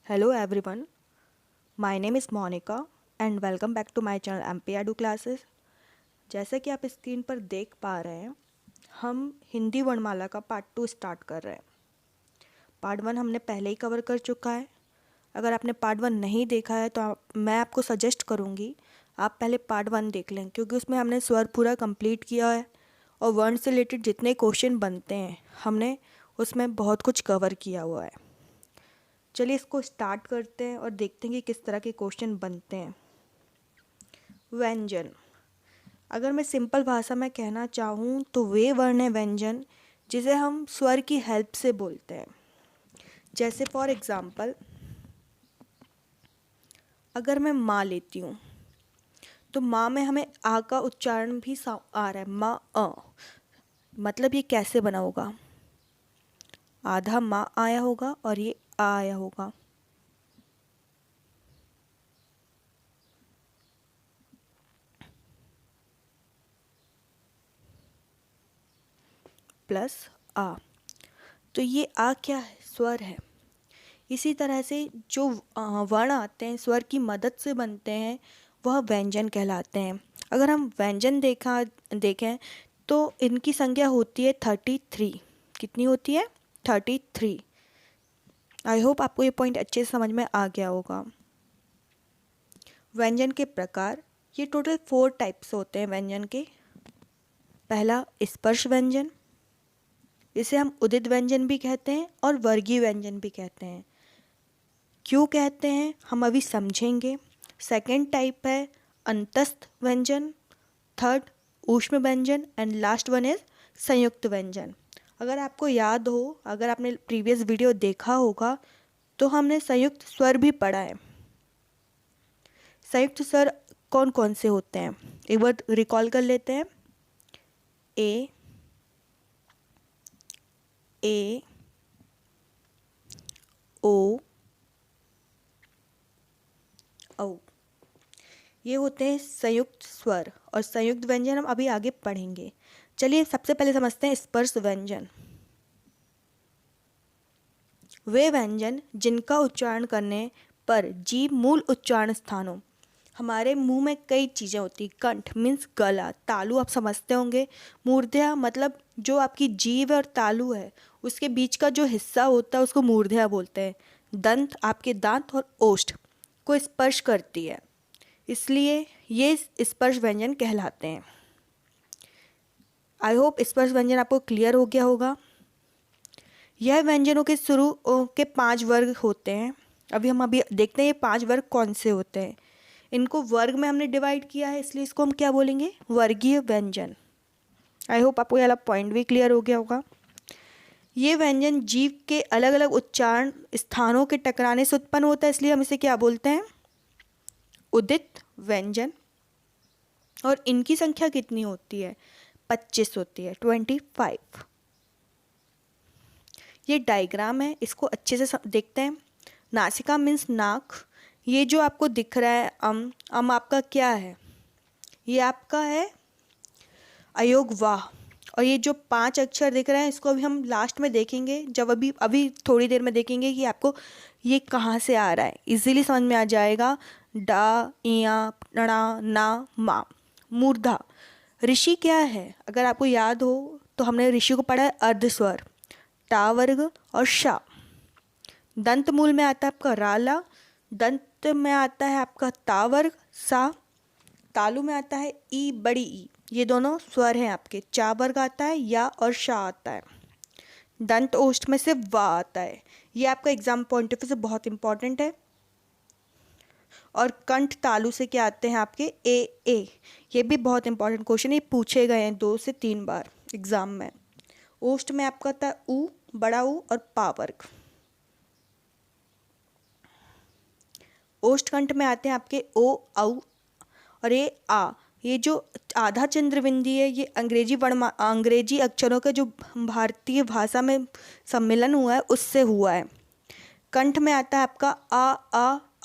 Hello everyone, my name is Monica and welcome back to my channel MP Edu Classes। जैसा कि आप screen पर देख पा रहे हैं, हम हिंदी वर्णमाला का पार्ट 2 स्टार्ट कर रहे हैं। पार्ट 1 हमने पहले ही कवर कर चुका है। अगर आपने पार्ट 1 नहीं देखा है तो मैं आपको सजेस्ट करूँगी आप पहले पार्ट 1 देख लें, क्योंकि उसमें हमने स्वर पूरा कंप्लीट किया है और वर्ण से रिलेटेड जितने क्वेश्चन बनते हैं हमने उसमें बहुत कुछ कवर किया हुआ है। चलिए इसको स्टार्ट करते हैं और देखते हैं कि किस तरह के क्वेश्चन बनते हैं। व्यंजन, अगर मैं सिंपल भाषा में कहना चाहूँ तो वे वर्ण है व्यंजन जिसे हम स्वर की हेल्प से बोलते हैं। जैसे फॉर एग्जांपल, अगर मैं माँ लेती हूँ तो माँ में हमें आ का उच्चारण भी आ रहा है, माँ अ। मतलब ये कैसे बना होगा, आधा माँ आया होगा और ये आ आया होगा। प्लस आ, तो ये आ क्या है, स्वर है। इसी तरह से जो वर्ण आते हैं स्वर की मदद से बनते हैं वह व्यंजन कहलाते हैं। अगर हम व्यंजन देखें तो इनकी संख्या होती है 33। कितनी होती है? 33। आई होप आपको ये पॉइंट अच्छे से समझ में आ गया होगा। व्यंजन के प्रकार, ये टोटल 4 टाइप्स होते हैं व्यंजन के। पहला स्पर्श व्यंजन, इसे हम उदित व्यंजन भी कहते हैं और वर्गीय व्यंजन भी कहते हैं। क्यों कहते हैं हम अभी समझेंगे। सेकेंड टाइप है अंतस्थ व्यंजन, थर्ड ऊष्म व्यंजन एंड लास्ट वन इज संयुक्त व्यंजन। अगर आपको याद हो, अगर आपने प्रीवियस वीडियो देखा होगा तो हमने संयुक्त स्वर भी पढ़ा है। संयुक्त स्वर कौन कौन से होते हैं एक बार रिकॉल कर लेते हैं। ए, ए, ओ, औ, ये होते हैं संयुक्त स्वर और संयुक्त व्यंजन हम अभी आगे पढ़ेंगे। चलिए सबसे पहले समझते हैं स्पर्श व्यंजन। वे व्यंजन जिनका उच्चारण करने पर जीभ मूल उच्चारण स्थानों, हमारे मुंह में कई चीज़ें होती, कंठ मीन्स गला, तालु आप समझते होंगे, मूर्धया मतलब जो आपकी जीभ और तालु है उसके बीच का जो हिस्सा होता है उसको मूर्धया बोलते हैं। दंत आपके दांत और ओष्ठ को स्पर्श करती है, इसलिए ये स्पर्श व्यंजन कहलाते हैं। आई होप स्पर्श व्यंजन आपको क्लियर हो गया होगा। यह व्यंजनों के शुरू के 5 वर्ग होते हैं। हम देखते हैं ये 5 वर्ग कौन से होते हैं। इनको वर्ग में हमने डिवाइड किया है, इसलिए इसको हम क्या बोलेंगे, वर्गीय व्यंजन। आई होप आपको ये वाला पॉइंट भी क्लियर हो गया होगा। ये व्यंजन जीभ के अलग अलग उच्चारण स्थानों के टकराने से उत्पन्न होता है, इसलिए हम इसे क्या बोलते हैं, उदित व्यंजन। और इनकी संख्या कितनी होती है, 25 होती है, 25। ये डायग्राम है, इसको अच्छे से देखते हैं। नासिका मीन्स नाक, ये जो आपको दिख रहा है अम आपका क्या है, ये आपका है अयोग वाह। और ये जो 5 अक्षर दिख रहे हैं इसको अभी हम लास्ट में देखेंगे, जब अभी थोड़ी देर में देखेंगे कि आपको ये कहाँ से आ रहा है, इजीली समझ में आ जाएगा। डा, इया, णा, ना, मा। मूर्धा, ऋषि क्या है, अगर आपको याद हो तो हमने ऋषि को पढ़ा है अर्धस्वर, टा वर्ग और शा। दंत मूल में आता है आपका राला, दंत में आता है आपका ता वर्ग सा, तालु में आता है ई बड़ी ई, ये दोनों स्वर हैं आपके। चा वर्ग आता है या और शा आता है। दंत ओष्ठ में से वा आता है, ये आपका एग्जाम पॉइंट ऑफ व्यू से बहुत इंपॉर्टेंट है। और कंठ तालु से क्या आते हैं आपके ए, ये भी बहुत इंपॉर्टेंट क्वेश्चन, ये पूछे गए हैं 2 से 3 बार एग्जाम में। ओष्ठ में आपका था ऊ, बड़ा ऊ और पा वर्ग। ओष्ठकंठ में आते हैं आपके ओ, औ और ये आ। ये जो आधा चंद्र बिंदी है ये अंग्रेजी अक्षरों का जो भारतीय भाषा में सम्मिलन हुआ है उससे हुआ है। कंठ में आता है आपका आ,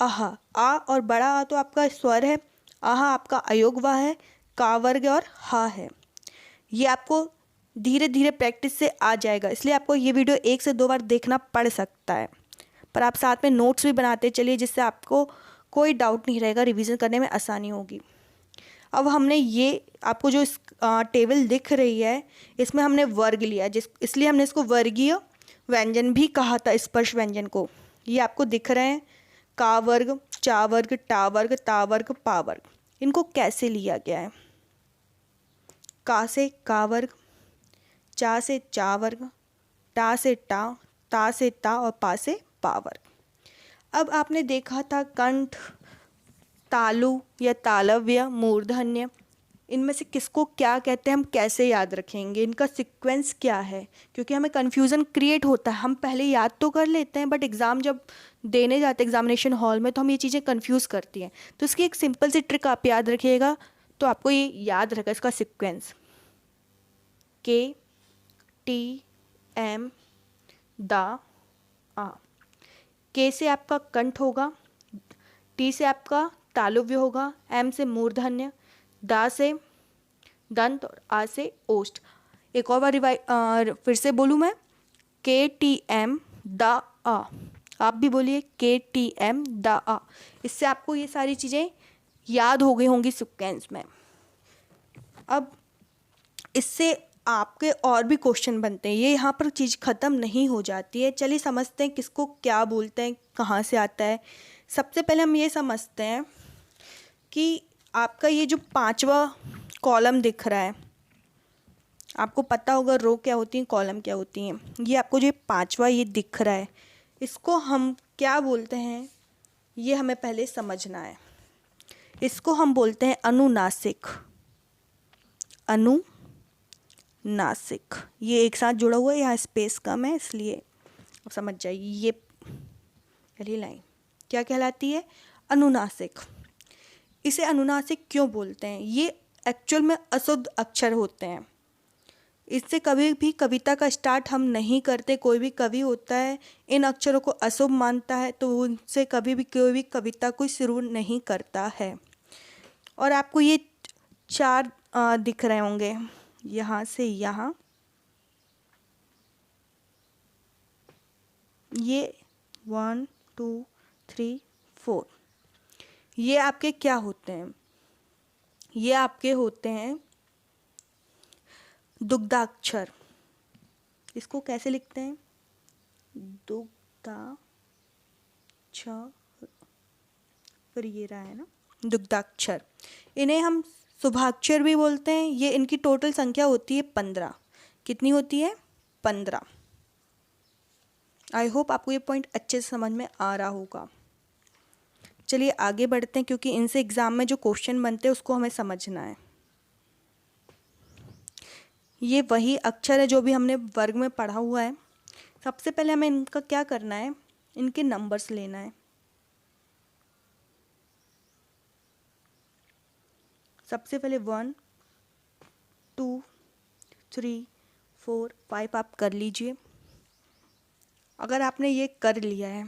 आहा। आ और बड़ा आ तो आपका स्वर है, आहा आपका अयोगवा है, का वर्ग और हा है। ये आपको धीरे धीरे प्रैक्टिस से आ जाएगा, इसलिए आपको ये वीडियो 1 से 2 बार देखना पड़ सकता है। पर आप साथ में नोट्स भी बनाते चलिए, जिससे आपको कोई डाउट नहीं रहेगा, रिवीजन करने में आसानी होगी। अब हमने ये आपको जो इस टेबल दिख रही है, इसमें हमने वर्ग लिया, इसलिए हमने इसको वर्गीय व्यंजन भी कहा था, स्पर्श व्यंजन को। ये आपको दिख रहे हैं, का वर्ग, चा वर्ग, टा वर्ग, ता वर्ग, पा वर्ग। इनको कैसे लिया गया है? का से का वर्ग, चा से चा वर्ग, टा से टा, ता से ता और पा से पा वर्ग। अब आपने देखा था कंठ, तालु या तालव्य, मूर्धन्य, इनमें से किसको क्या कहते हैं, हम कैसे याद रखेंगे, इनका सीक्वेंस क्या है? क्योंकि हमें कन्फ्यूज़न क्रिएट होता है। हम पहले याद तो कर लेते हैं, बट एग्ज़ाम जब देने जाते हैं एग्जामिनेशन हॉल में, तो हम ये चीज़ें कन्फ्यूज़ करती हैं। तो इसकी एक सिंपल सी ट्रिक आप याद रखिएगा, तो आपको ये याद रहेगा इसका सीक्वेंस। के, टी, एम, दा, आ। के से आपका कंठ होगा, टी से आपका तालुव्य होगा, एम से मूर्धन्य, दा से दंत और आ से ओष्ठ। एक और बार फिर से बोलूँ मैं, के टी एम दा आ। आप भी बोलिए के टी एम दा आ। इससे आपको ये सारी चीज़ें याद हो गई होंगी सीक्वेंस में। अब इससे आपके और भी क्वेश्चन बनते हैं, ये यहाँ पर चीज़ ख़त्म नहीं हो जाती है। चलिए समझते हैं किसको क्या बोलते हैं, कहाँ से आता है। सबसे पहले हम ये समझते हैं कि आपका ये जो 5वां कॉलम दिख रहा है, आपको पता होगा रो क्या होती है, कॉलम क्या होती हैं। ये आपको जो 5वां ये दिख रहा है, इसको हम क्या बोलते हैं, ये हमें पहले समझना है। इसको हम बोलते हैं अनुनासिक। अनुनासिक, ये एक साथ जुड़ा हुआ है, यहाँ स्पेस कम है इसलिए आप समझ जाइए। ये पहली लाइन क्या कहलाती है? अनुनासिक। इसे अनुनासिक क्यों बोलते हैं? ये एक्चुअल में अशुद्ध अक्षर होते हैं। इससे कभी भी कविता का स्टार्ट हम नहीं करते। कोई भी कवि होता है इन अक्षरों को अशुभ मानता है, तो उनसे कभी भी कोई भी कविता को शुरू नहीं करता है। और आपको ये 4 दिख रहे होंगे, यहाँ से यहाँ, ये 1 2 3 4, ये आपके क्या होते हैं? ये आपके होते हैं दुग्धाक्षर। इसको कैसे लिखते हैं? दुग्धाक्षर, फिर ये रहा है ना दुग्धाक्षर। इन्हें हम शुभाक्षर भी बोलते हैं। ये इनकी टोटल संख्या होती है 15। कितनी होती है? 15। आई होप आपको ये पॉइंट अच्छे से समझ में आ रहा होगा। चलिए आगे बढ़ते हैं, क्योंकि इनसे एग्ज़ाम में जो क्वेश्चन बनते हैं उसको हमें समझना है। ये वही अक्षर है जो भी हमने वर्ग में पढ़ा हुआ है। सबसे पहले हमें इनका क्या करना है, इनके नंबर्स लेना है। सबसे पहले 1 2 3 4 5 आप कर लीजिए। अगर आपने ये कर लिया है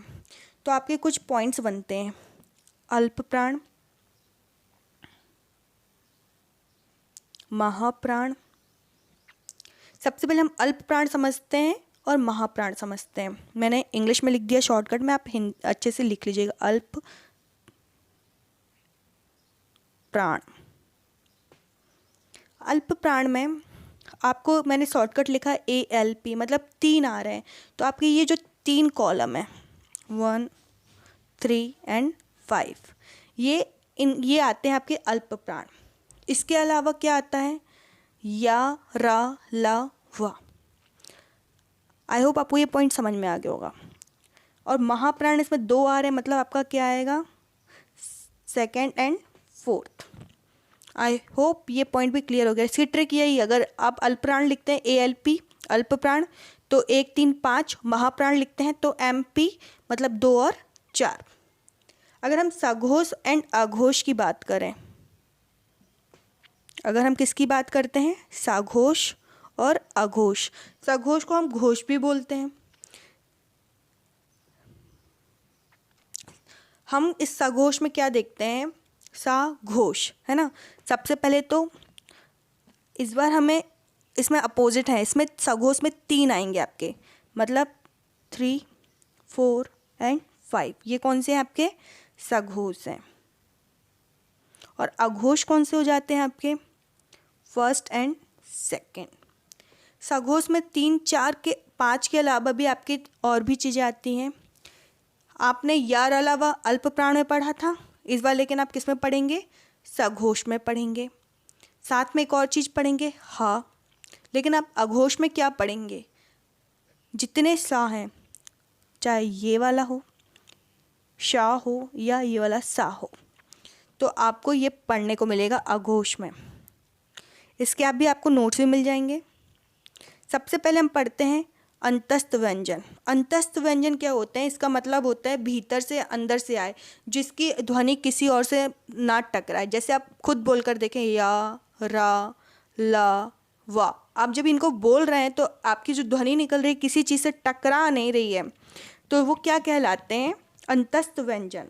तो आपके कुछ पॉइंट्स बनते हैं। अल्प प्राण, महाप्राण। सबसे पहले हम अल्प प्राण समझते हैं और महाप्राण समझते हैं। मैंने इंग्लिश में लिख दिया शॉर्टकट में, आप अच्छे से लिख लीजिएगा। अल्प प्राण। अल्प प्राण में आपको मैंने शॉर्टकट लिखा ALP, मतलब 3 आ रहे हैं। तो आपके ये जो 3 कॉलम है 1 3 एंड 5, ये आते हैं आपके अल्प प्राण। इसके अलावा क्या आता है? या, रा, ला, वा। आई होप आपको ये पॉइंट समझ में आ गया होगा। और महाप्राण इसमें 2 आ रहे हैं, मतलब आपका क्या आएगा? 2nd and 4th। I hope ये पॉइंट भी क्लियर हो गया। इसकी ट्रिक यही, अगर आप अल्प प्राण लिखते हैं ALP अल्प प्राण, तो 1 3 5। महाप्राण लिखते हैं तो MP, मतलब 2 और 4। अगर हम सघोष एंड अघोष की बात करें, अगर हम किसकी बात करते हैं? सघोष और अघोष। सघोष को हम घोष भी बोलते हैं। हम इस सघोष में क्या देखते हैं? सा घोष, है ना। सबसे पहले तो इस बार हमें इसमें अपोजिट है। इसमें सघोष में 3 आएंगे आपके, मतलब 3 4 एंड 5, ये कौन से हैं आपके सघोष हैं। और अघोष कौन से हो जाते हैं आपके फर्स्ट एंड सेकंड। सघोष में 3, 4 के 5 के अलावा भी आपकी और भी चीज़ें आती हैं। आपने यार अलावा अल्प प्राण में पढ़ा था, इस बार लेकिन आप किस में पढ़ेंगे, सघोष में पढ़ेंगे। साथ में एक और चीज़ पढ़ेंगे हा, लेकिन आप अघोष में क्या पढ़ेंगे, जितने सा हैं, चाहे ये वाला हो, शा हो या ये वाला सा हो, तो आपको ये पढ़ने को मिलेगा अघोष में। इसके आप भी आपको नोट्स भी मिल जाएंगे। सबसे पहले हम पढ़ते हैं अंतस्थ व्यंजन। अंतस्थ व्यंजन क्या होते हैं, इसका मतलब होता है भीतर से अंदर से आए, जिसकी ध्वनि किसी और से ना टकराए। जैसे आप खुद बोलकर देखें, या, रा, ला, वा, आप जब इनको बोल रहे हैं तो आपकी जो ध्वनि निकल रही है किसी चीज़ से टकरा नहीं रही है, तो वो क्या कहलाते हैं, अंतस्थ व्यंजन।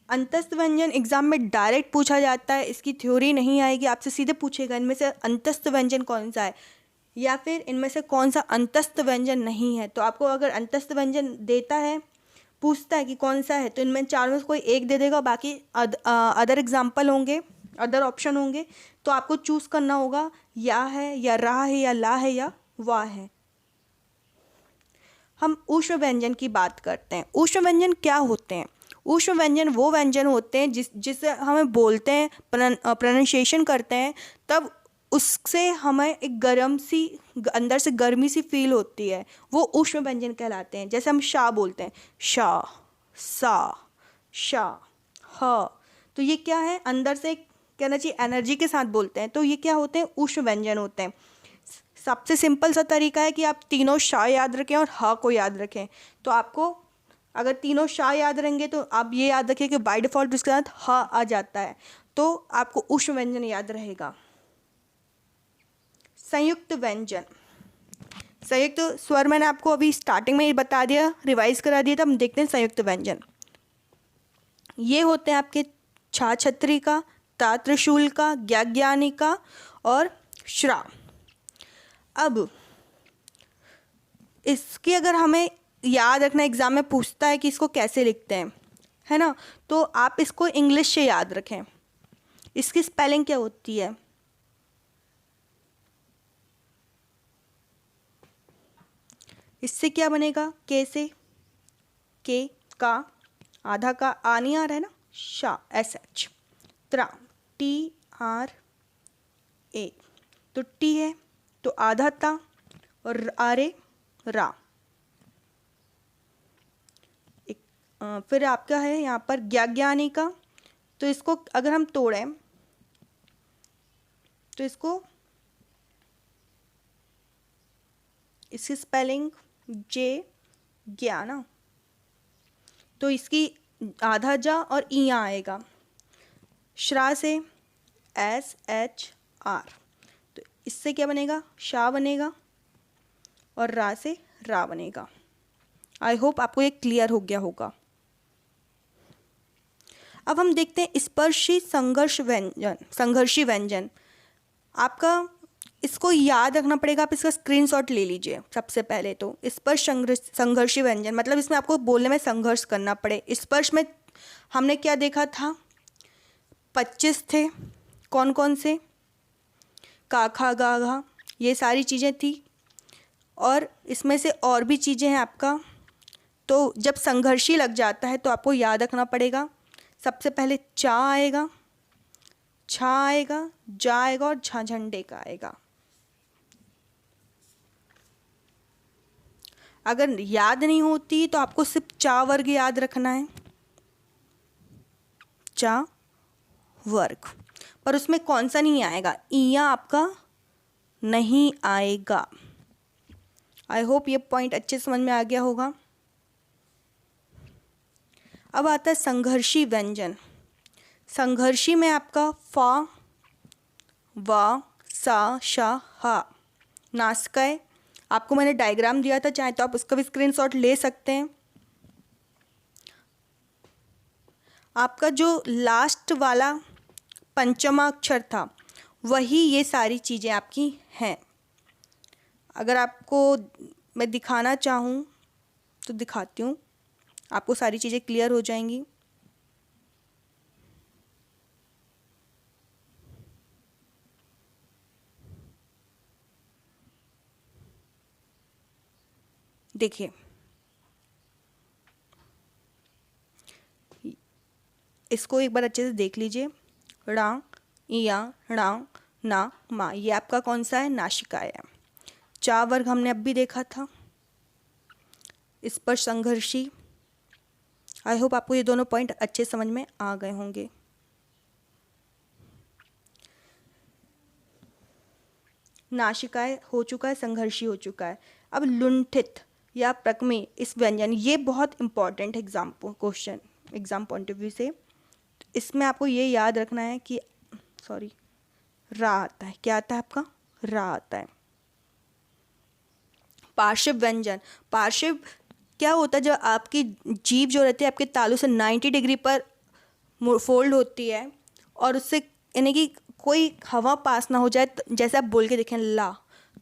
अंतस्थ व्यंजन एग्जाम में डायरेक्ट पूछा जाता है, इसकी थ्योरी नहीं आएगी, आपसे सीधे पूछेगा इनमें से अंतस्थ व्यंजन कौन सा है, या फिर इनमें से कौन सा अंतस्थ व्यंजन नहीं है। तो आपको अगर अंतस्थ व्यंजन देता है, पूछता है कि कौन सा है, तो इनमें 4 में से कोई एक दे देगा, बाकी अदर एग्जाम्पल होंगे, अदर ऑप्शन होंगे, तो आपको चूज़ करना होगा या है, या रा है, या ला है, या वा है। हम ऊष्म व्यंजन की बात करते हैं। ऊष्म व्यंजन क्या होते हैं, ऊष्म व्यंजन वो व्यंजन होते हैं जिसे हमें बोलते हैं, प्रोनाउंसिएशन करते हैं, तब उससे हमें एक गर्म सी, अंदर से गर्मी सी फील होती है, वो ऊष्म व्यंजन कहलाते हैं। जैसे हम शा बोलते हैं, शा, सा, शा, ह, तो ये क्या है, अंदर से कहना चाहिए एनर्जी के साथ बोलते हैं, तो ये क्या होते हैं, ऊष्म व्यंजन होते हैं। सबसे सिंपल सा तरीका है कि आप तीनों शा याद रखें और ह को याद रखें। तो आपको अगर तीनों शा याद रहेंगे तो आप ये याद रखें कि बाय डिफ़ॉल्ट उसके साथ ह आ जाता है, तो आपको ऊष्म व्यंजन याद रहेगा। संयुक्त व्यंजन, संयुक्त स्वर मैंने आपको अभी स्टार्टिंग में ही बता दिया, रिवाइज करा दिया था। हम देखते हैं संयुक्त व्यंजन। ये होते हैं आपके छा छत्री का, ता त्रिशूल का, ज्ञाज्ञानी का और श्रा। अब इसकी अगर हमें याद रखना, एग्जाम में पूछता है कि इसको कैसे लिखते हैं, है ना, तो आप इसको इंग्लिश से याद रखें। इसकी स्पेलिंग क्या होती है, इससे क्या बनेगा, के से, के, का, आधा का आ नहीं आ रहा है ना, शा, एस एच, त्रा, टी आर ए, तो टी है तो आधा ता, और आरे रा। फिर आपका है यहाँ पर ज्ञाज्ञानी का, तो इसको अगर हम तोड़ें तो इसकी स्पेलिंग जे, ज्ञाना, तो इसकी आधा जा और इया आएगा। श्रा से एस एच आर, तो इससे क्या बनेगा, शा बनेगा, और रा से रा बनेगा। आई होप आपको ये क्लियर हो गया होगा। अब हम देखते हैं स्पर्शी संघर्ष व्यंजन, संघर्षी व्यंजन। आपका इसको याद रखना पड़ेगा, आप इसका स्क्रीनशॉट ले लीजिए। सबसे पहले तो स्पर्श संघर्षी व्यंजन मतलब इसमें आपको बोलने में संघर्ष करना पड़े। स्पर्श में हमने क्या देखा था, 25 थे, कौन कौन से, का, खा, गा, घा, ये सारी चीज़ें थी, और इसमें से और भी चीज़ें हैं आपका। तो जब संघर्षी लग जाता है तो आपको याद रखना पड़ेगा, सबसे पहले चा आएगा, छा आएगा, जा आएगा और झा झंडे का आएगा। अगर याद नहीं होती तो आपको सिर्फ चा वर्ग याद रखना है, चा वर्ग, पर उसमें कौन सा नहीं आएगा, इया आपका नहीं आएगा। आई होप ये पॉइंट अच्छे समझ में आ गया होगा। अब आता है संघर्षी व्यंजन। संघर्षी में आपका फा, वा, सा, शा, हा, नासिकाएं। आपको मैंने डायग्राम दिया था, चाहे तो आप उसका भी स्क्रीनशॉट ले सकते हैं। आपका जो लास्ट वाला पंचमा अक्षर था वही ये सारी चीज़ें आपकी हैं। अगर आपको मैं दिखाना चाहूँ तो दिखाती हूँ। आपको सारी चीज़ें क्लियर हो जाएंगी। देखिए, इसको एक बार अच्छे से देख लीजिए। ड़ा, इया, णा, ना, मा, ये आपका कौन सा है? नासिकाय है। चा वर्ग हमने अब भी देखा था, इस पर संघर्षी। आई होप आपको ये दोनों पॉइंट अच्छे समझ में आ गए होंगे। नासिकाय हो चुका है, संघर्षी हो चुका है। अब लुंठित या प्रकमे, इस व्यंजन, ये बहुत important exam question, exam point of view से। इसमें आपको ये याद रखना है कि रा आता है। क्या आता है आपका? रा आता है। पार्श्व व्यंजन, पार्श्व क्या होता है? जब आपकी जीभ जो रहती है आपके तालू से 90 डिग्री पर फोल्ड होती है और उससे यानी कि कोई हवा पास ना हो जाए, जैसे आप बोल के देखें ला,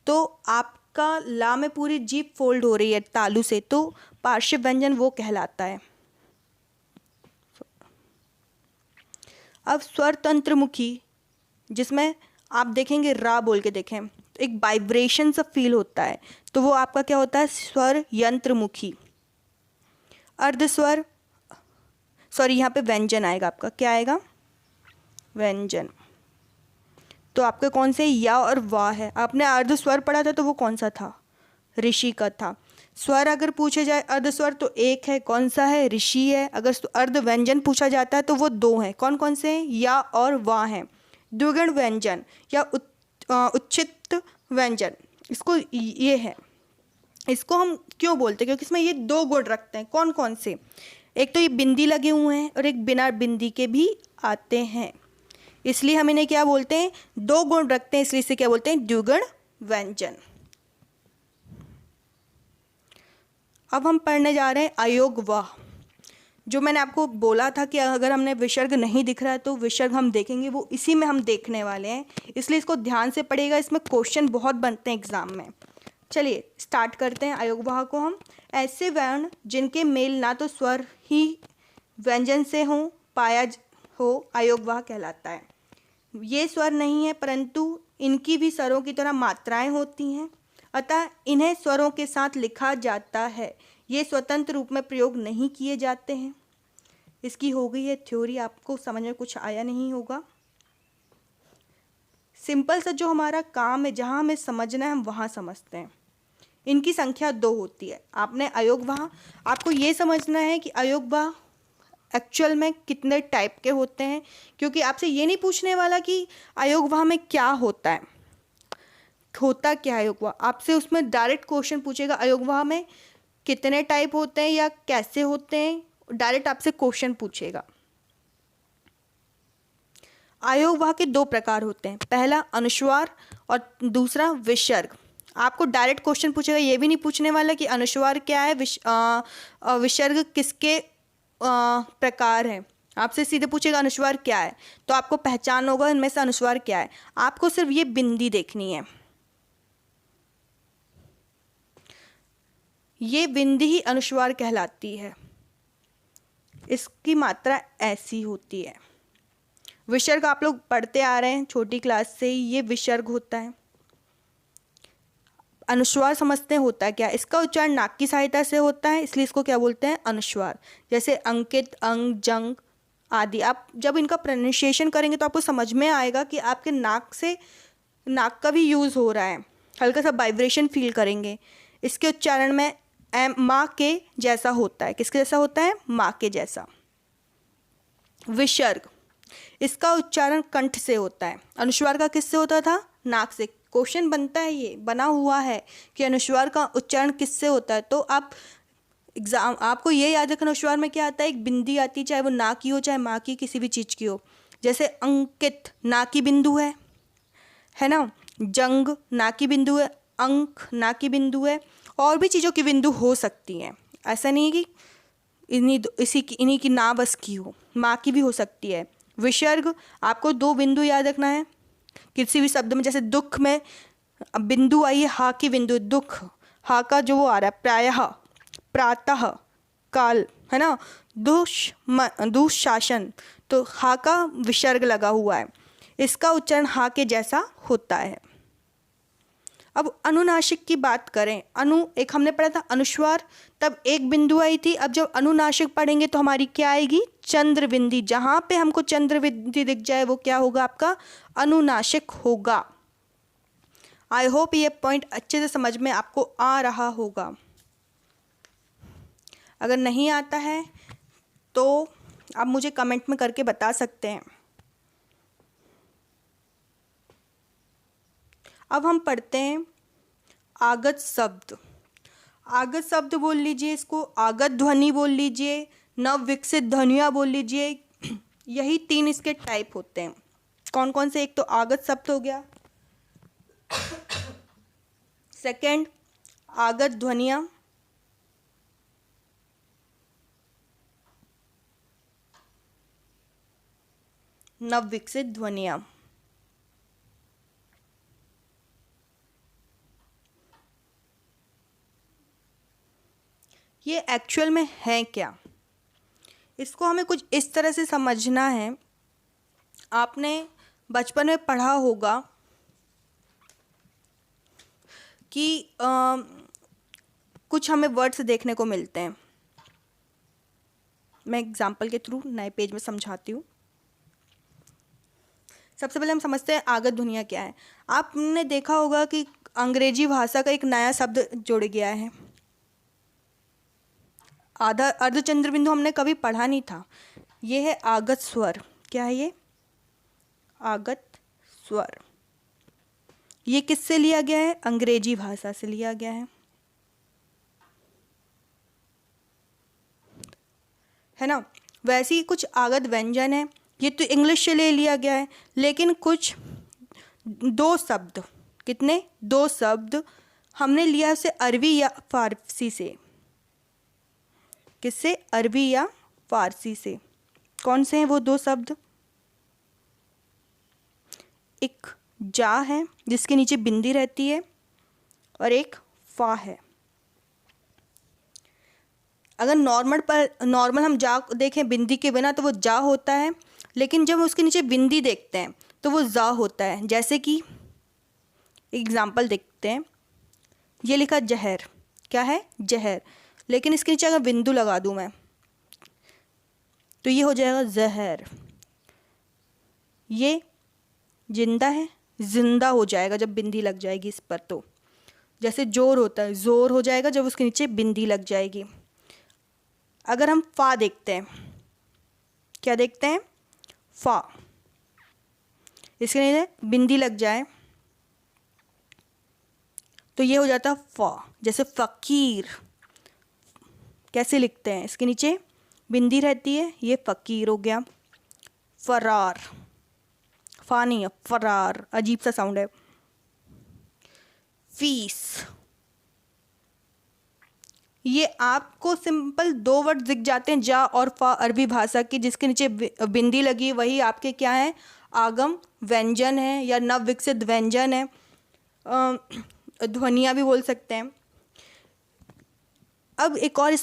तो आपका ला में पूरी जीभ फोल्ड हो रही है तालू से, तो पार्श्व व्यंजन वो कहलाता है। अब स्वर तंत्रमुखी, जिसमें आप देखेंगे रा बोल के देखें तो एक वाइब्रेशन सा फील होता है, तो वो आपका क्या होता है? स्वर यंत्रमुखी। अर्धस्वर, यहाँ पे व्यंजन आएगा आपका। क्या आएगा? व्यंजन। तो आपके कौन से या और वाह है? आपने अर्धस्वर पढ़ा था तो वो कौन सा था? ऋषि का था। स्वर अगर पूछे जाए अर्धस्वर तो एक है, कौन सा है? ऋषि है। अगर अर्ध व्यंजन पूछा जाता है तो वो दो हैं, कौन कौन से हैं? या और वाह हैं। द्विगुण व्यंजन या उच्चित व्यंजन, इसको ये है। इसको हम क्यों बोलते हैं? क्योंकि इसमें ये दो गुण रखते हैं। कौन कौन से? एक तो ये बिंदी लगे हुए हैं और एक बिना बिंदी के भी आते हैं, इसलिए हम इन्हें क्या बोलते हैं? दो गुण रखते हैं, इसलिए इसे क्या बोलते हैं? द्विगुण व्यंजन। अब हम पढ़ने जा रहे हैं अयोग वाह। जो मैंने आपको बोला था कि अगर हमने विसर्ग नहीं दिख रहा है तो विसर्ग हम देखेंगे, वो इसी में हम देखने वाले हैं, इसलिए इसको ध्यान से पढ़िएगा। इसमें क्वेश्चन बहुत बनते हैं एग्जाम में। चलिए स्टार्ट करते हैं अयोग वाह को हम। ऐसे वर्ण जिनके मेल ना तो स्वर ही व्यंजन से हो पाया हो, अयोग वाह कहलाता है। ये स्वर नहीं है परंतु इनकी भी स्वरों की तरह मात्राएं होती हैं, अतः इन्हें स्वरों के साथ लिखा जाता है। ये स्वतंत्र रूप में प्रयोग नहीं किए जाते हैं। इसकी हो गई है थ्योरी। आपको समझ में कुछ आया नहीं होगा। सिंपल सा जो हमारा काम है, जहाँ हमें समझना है हम वहाँ समझते हैं। इनकी संख्या 2 होती है। आपने अयोग वाह, आपको ये समझना है कि अयोग वाह एक्चुअल में कितने टाइप के होते हैं, क्योंकि आपसे ये नहीं पूछने वाला कि अयोग वाह में क्या होता है, होता क्या अयोग वाह। आपसे उसमें डायरेक्ट क्वेश्चन पूछेगा अयोग वाह में कितने टाइप होते हैं या कैसे होते हैं, डायरेक्ट आपसे क्वेश्चन पूछेगा। अयोग वाह के 2 प्रकार होते हैं, पहला अनुस्वार और दूसरा विसर्ग। आपको डायरेक्ट क्वेश्चन पूछेगा, ये भी नहीं पूछने वाला कि अनुस्वार क्या है, विसर्ग किसके प्रकार है। आपसे सीधे पूछेगा अनुस्वार क्या है, तो आपको पहचान होगा इनमें से अनुस्वार क्या है। आपको सिर्फ ये बिंदी देखनी है, ये बिंदी ही अनुस्वार कहलाती है। इसकी मात्रा ऐसी होती है। विसर्ग आप लोग पढ़ते आ रहे हैं छोटी क्लास से ही, ये विसर्ग होता है। अनुस्वार समझते हैं होता है क्या? इसका उच्चारण नाक की सहायता से होता है, इसलिए इसको क्या बोलते हैं? अनुस्वार। जैसे अंकित, अंग, जंग आदि। आप जब इनका प्रोनाउंसिएशन करेंगे तो आपको समझ में आएगा कि आपके नाक से नाक का भी यूज़ हो रहा है, हल्का सा वाइब्रेशन फील करेंगे। इसके उच्चारण में माँ के जैसा होता है। किसके जैसा होता है? माँ के जैसा। विसर्ग, इसका उच्चारण कंठ से होता है। अनुस्वार का किससे होता था? नाक से। क्वेश्चन बनता है, ये बना हुआ है कि अनुस्वार का उच्चारण किससे होता है। तो आप एग्जाम, आपको ये याद रखना अनुस्वार में क्या आता है? एक बिंदी आती है, चाहे वो नाक की हो चाहे माँ की, किसी भी चीज़ की हो। जैसे अंकित नाक की बिंदु है ना। जंग नाक की बिंदु है, अंक नाक की बिंदु है, और भी चीज़ों की बिंदु हो सकती हैं। ऐसा नहीं है कि इन्हीं की ना बस की हो, माँ की भी हो सकती है। विसर्ग, आपको 2 बिंदु याद रखना है किसी भी शब्द में। जैसे दुख में बिंदु आई है हा की बिंदु, दुख, हा का जो वो आ रहा है प्रायः, प्रातः, काल, है ना, दुःशासन, तो हा का विसर्ग लगा हुआ है, इसका उच्चारण हा के जैसा होता है। अब अनुनासिक की बात करें, एक हमने पढ़ा था अनुस्वार, तब एक बिंदु आई थी। अब जब अनुनासिक पढ़ेंगे तो हमारी क्या आएगी, चंद्र बिंदी। जहाँ पे हमको चंद्र बिंदी दिख जाए वो क्या होगा, आपका अनुनासिक होगा। आई होप ये पॉइंट अच्छे से समझ में आपको आ रहा होगा। अगर नहीं आता है तो आप मुझे कमेंट में करके बता सकते हैं। अब हम पढ़ते हैं आगत शब्द। आगत शब्द बोल लीजिए, इसको आगत ध्वनि बोल लीजिए, नव विकसित ध्वनियाँ बोल लीजिए। यही 3 इसके टाइप होते हैं। कौन कौन से, एक तो आगत शब्द हो गया, सेकंड आगत ध्वनियाँ, नव विकसित ध्वनियाँ। ये एक्चुअल में है क्या, इसको हमें कुछ इस तरह से समझना है। आपने बचपन में पढ़ा होगा कि कुछ हमें वर्ड्स देखने को मिलते हैं। मैं एग्जाम्पल के थ्रू नए पेज में समझाती हूँ। सबसे पहले हम समझते हैं आगत ध्वनियाँ क्या है। आपने देखा होगा कि अंग्रेजी भाषा का एक नया शब्द जुड़ गया है, अर्धचंद्र बिंदु हमने कभी पढ़ा नहीं था। ये है आगत स्वर। क्या है ये, आगत स्वर। ये किससे लिया गया है, अंग्रेजी भाषा से लिया गया है ना। वैसे ही कुछ आगत व्यंजन है, ये तो इंग्लिश से ले लिया गया है। लेकिन कुछ 2 शब्द, कितने, 2 शब्द हमने लिया उसे अरबी या फारसी से। किससे, अरबी या फारसी से। कौन से हैं वो 2 शब्द, एक जा है जिसके नीचे बिंदी रहती है, और एक फा है। अगर नॉर्मल हम जा देखें बिंदी के बिना तो वो जा होता है, लेकिन जब उसके नीचे बिंदी देखते हैं तो वो जा होता है। जैसे कि एग्जाम्पल देखते हैं, ये लिखा जहर, क्या है, जहर, लेकिन इसके नीचे अगर बिंदु लगा दूं मैं तो ये हो जाएगा जहर। ये जिंदा है, जिंदा हो जाएगा जब बिंदी लग जाएगी इस पर। तो जैसे जोर होता है, जोर हो जाएगा जब उसके नीचे बिंदी लग जाएगी। अगर हम फा देखते हैं, क्या देखते हैं, फा, इसके नीचे बिंदी लग जाए तो ये हो जाता फा। जैसे फकीर, कैसे लिखते हैं, इसके नीचे बिंदी रहती है, ये फकीर हो गया। फरार, फा नहीं है, फरार, अजीब सा साउंड है। फीस, ये आपको सिंपल 2 वर्ड दिख जाते हैं, जा और फा, अरबी भाषा की, जिसके नीचे बिंदी लगी, वही आपके क्या है, आगम व्यंजन है या नव विकसित व्यंजन है, ध्वनियाँ भी बोल सकते हैं। अब एक और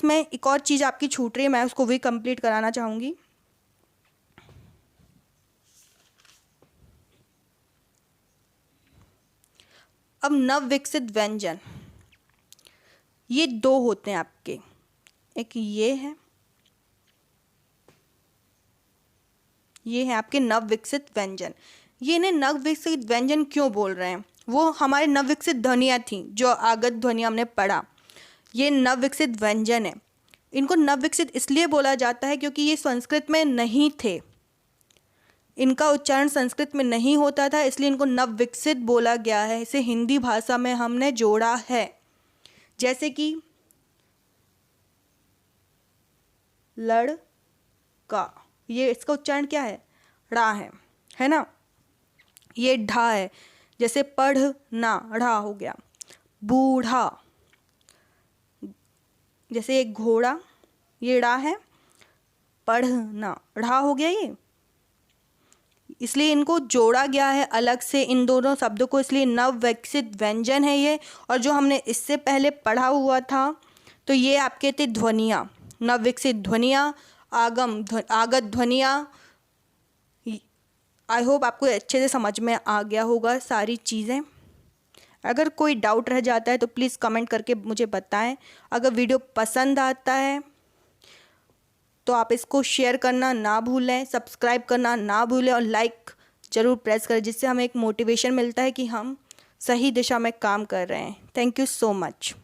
चीज़ आपकी छूट रही है, मैं उसको भी कंप्लीट कराना चाहूँगी। अब नव विकसित व्यंजन, ये 2 होते हैं आपके, एक ये है आपके नव विकसित व्यंजन। ये इन्हें नव विकसित व्यंजन क्यों बोल रहे हैं, वो हमारे नव विकसित ध्वनियाँ थी जो आगत ध्वनियाँ हमने पढ़ा, ये नव विकसित व्यंजन है। इनको नव विकसित इसलिए बोला जाता है क्योंकि ये संस्कृत में नहीं थे, इनका उच्चारण संस्कृत में नहीं होता था, इसलिए इनको नव विकसित बोला गया है। इसे हिंदी भाषा में हमने जोड़ा है। जैसे कि लड़का, ये इसका उच्चारण क्या है, ड़ा है ना। ये ढा है, जैसे पढ़ना, ढ़ा हो गया। बूढ़ा, जैसे एक घोड़ा, ये ड़ा है, पढ़ना, ढ़ा हो गया ये, इसलिए इनको जोड़ा गया है अलग से इन दोनों शब्दों को, इसलिए नव विकसित व्यंजन है ये। और जो हमने इससे पहले पढ़ा हुआ था तो ये आपके थे ध्वनियाँ, नवविकसित ध्वनियाँ, आगत ध्वनियाँ। आई होप आपको अच्छे से समझ में आ गया होगा सारी चीज़ें। अगर कोई डाउट रह जाता है तो प्लीज़ कमेंट करके मुझे बताएं। अगर वीडियो पसंद आता है तो आप इसको शेयर करना ना भूलें, सब्सक्राइब करना ना भूलें और लाइक ज़रूर प्रेस करें, जिससे हमें एक मोटिवेशन मिलता है कि हम सही दिशा में काम कर रहे हैं। Thank you so much.